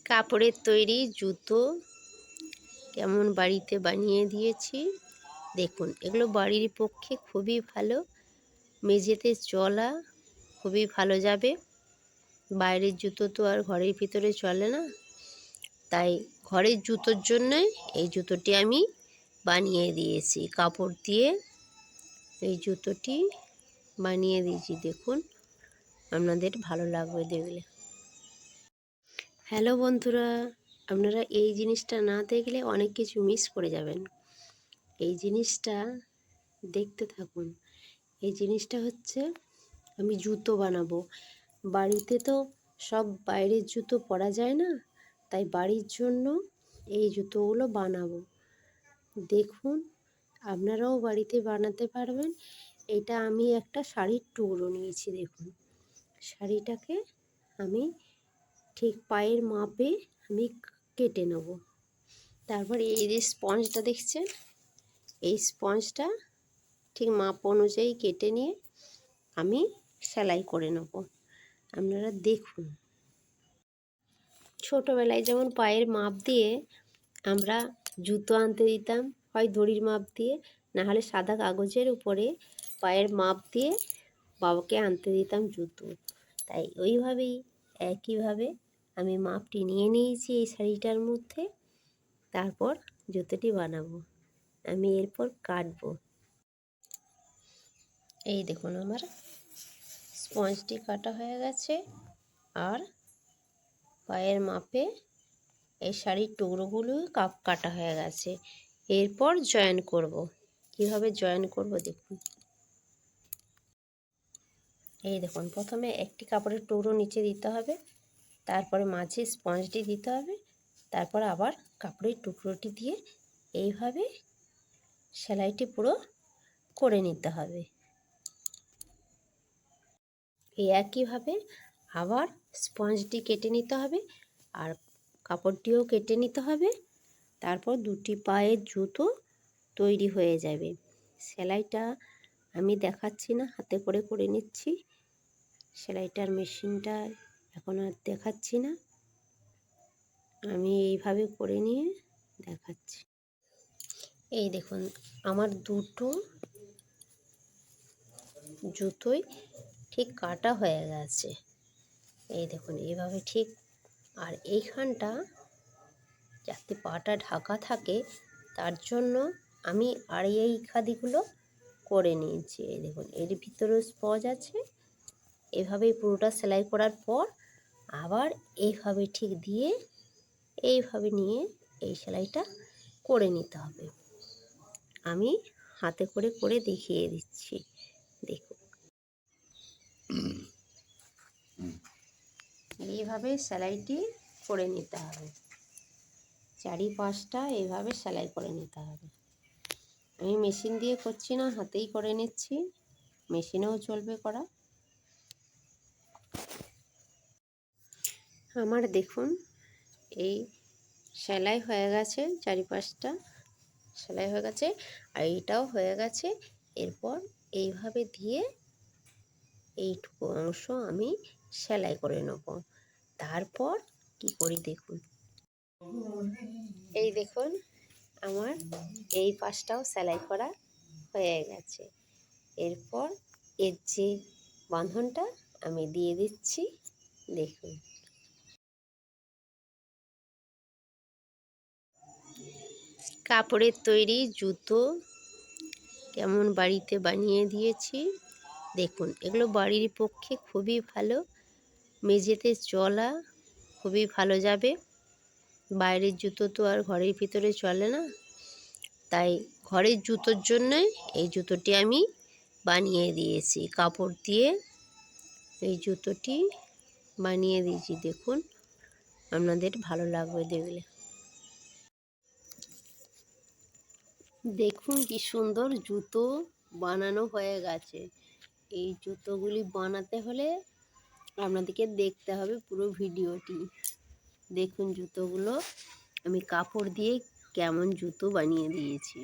কাপড়ের তৈরি জুতো কেমন বাড়িতে বানিয়ে দিয়েছি দেখুন। এগুলো বাড়ির পক্ষে খুবই ভালো, মেঝেতে চলা খুবই ভালো যাবে। বাইরের জুতো তো আর ঘরের ভিতরে চলে না, তাই ঘরের জুতোর জন্যই এই জুতোটি আমি বানিয়ে দিয়েছি। কাপড় দিয়ে এই জুতোটি বানিয়ে দিয়েছি, দেখুন, আপনাদের ভালো লাগবে দেখলে। হ্যালো বন্ধুরা, আপনারা এই জিনিসটা না দেখলে অনেক কিছু মিস করে যাবেন। এই জিনিসটা দেখতে থাকুন। এই জিনিসটা হচ্ছে আমি জুতো বানাবো। বাড়িতে তো সব বাইরের জুতো পরা যায় না, তাই বাড়ির জন্য এই জুতোগুলো বানাবো। দেখুন, আপনারাও বাড়িতে বানাতে পারবেন। এটা আমি একটা শাড়ির টুকরো নিয়েছি, দেখুন। শাড়িটাকে আমি ঠিক পায়ের মাপে আমি কেটে নেব। তারপর এই যে স্পঞ্জটা দেখছেন, এই স্পঞ্জটা ঠিক মাপ অনুযায়ী কেটে নিয়ে আমি সেলাই করে নেব। আপনারা দেখুন, ছোটোবেলায় যেমন পায়ের মাপ দিয়ে আমরা জুতো আনতে দিতাম, হয় দড়ির মাপ দিয়ে, না হলে সাদা কাগজের উপরে পায়ের মাপ দিয়ে বাবাকে আনতে দিতাম জুতো। তাই ওইভাবেই একইভাবে আমি মাপটি নিয়ে নিয়েছি এই শাড়িটার মধ্যে। তারপর জুতোটি বানাবো। আমি এরপর কাটবো। এই দেখুন, আমার স্পঞ্জটি কাটা হয়ে গেছে, আর পায়ের মাপে এই শাড়ির টুকরোগুলো কাটা হয়ে গেছে। এরপর জয়েন করব। কিভাবে জয়েন করব দেখুন। এই দেখুন, প্রথমে একটি কাপড়ের টুকরো নিচে দিতে হবে, তারপরে মাঝে স্পঞ্জটি দিতে হবে, তারপর আবার কাপড়ের টুকরোটি দিয়ে এইভাবে সেলাইটি পুরো করে নিতে হবে। এই একইভাবে আবার স্পঞ্জটি কেটে নিতে হবে, আর কাপড়টিও কেটে নিতে হবে। তারপর দুটি পায়ের জুতো তৈরি হয়ে যাবে। সেলাইটা আমি দেখাচ্ছি না, হাতে করে করে নিচ্ছি। সেলাইটার মেশিনটা এখন আর দেখাচ্ছি না, আমি এইভাবে করে নিয়ে দেখাচ্ছি। এই দেখুন, আমার দুটো জুতোই ঠিক কাটা হয়ে গেছে। এই দেখুন, এইভাবে ঠিক। আর এইখানটা যাতে পাটা ঢাকা থাকে, তার জন্য আমি আর এই খাদিগুলো করে নিয়েছি। এই দেখুন, এর ভিতরেও স্পঞ্জ আছে। এভাবেই পুরোটা সেলাই করার পর আবার এইভাবে ঠিক দিয়ে এইভাবে নিয়ে এই সেলাইটা করে নিতে হবে। আমি হাতে করে করে দেখিয়ে দিচ্ছি, দেখুন। এইভাবে সেলাইটি করে নিতে হবে, চারিপাশটা এইভাবে সেলাই করে নিতে হবে। আমি মেশিন দিয়ে করছি না, হাতেই করে নিচ্ছি। মেশিনেও চলবে করা। আমার দেখুন, এই সেলাই হয়ে গেছে, চারিপাশটা সেলাই হয়ে গেছে, আর এইটাও হয়ে গেছে। এরপর এইভাবে দিয়ে এইটুকু অংশ আমি সেলাই করে নেব। তারপর কি করি দেখুন। এই দেখুন, আমার এই পাশটাও সেলাই করা হয়ে গেছে। এরপর এর যে বাঁধনটা আমি দিয়ে দিচ্ছি, দেখুন। কাপড়ের তৈরি জুতো কেমন বাড়িতে বানিয়ে দিয়েছি দেখুন। এগুলো বাড়ির পক্ষে খুবই ভালো, মেঝেতে চলা খুবই ভালো যাবে। বাইরের জুতো তো আর ঘরের ভিতরে চলে না, তাই ঘরের জুতোর জন্যই এই জুতোটি আমি বানিয়ে দিয়েছি। কাপড় দিয়ে এই জুতোটি বানিয়ে দিয়েছি, দেখুন, আপনাদের ভালো লাগবে দেখলে। দেখুন কি সুন্দর জুতো বানানো হয়ে গেছে। এই জুতোগুলি বানাতে হলে আপনাদেরকে দেখতে হবে পুরো ভিডিওটি। দেখুন জুতোগুলো আমি কাপড় দিয়ে কেমন জুতো বানিয়ে দিয়েছি।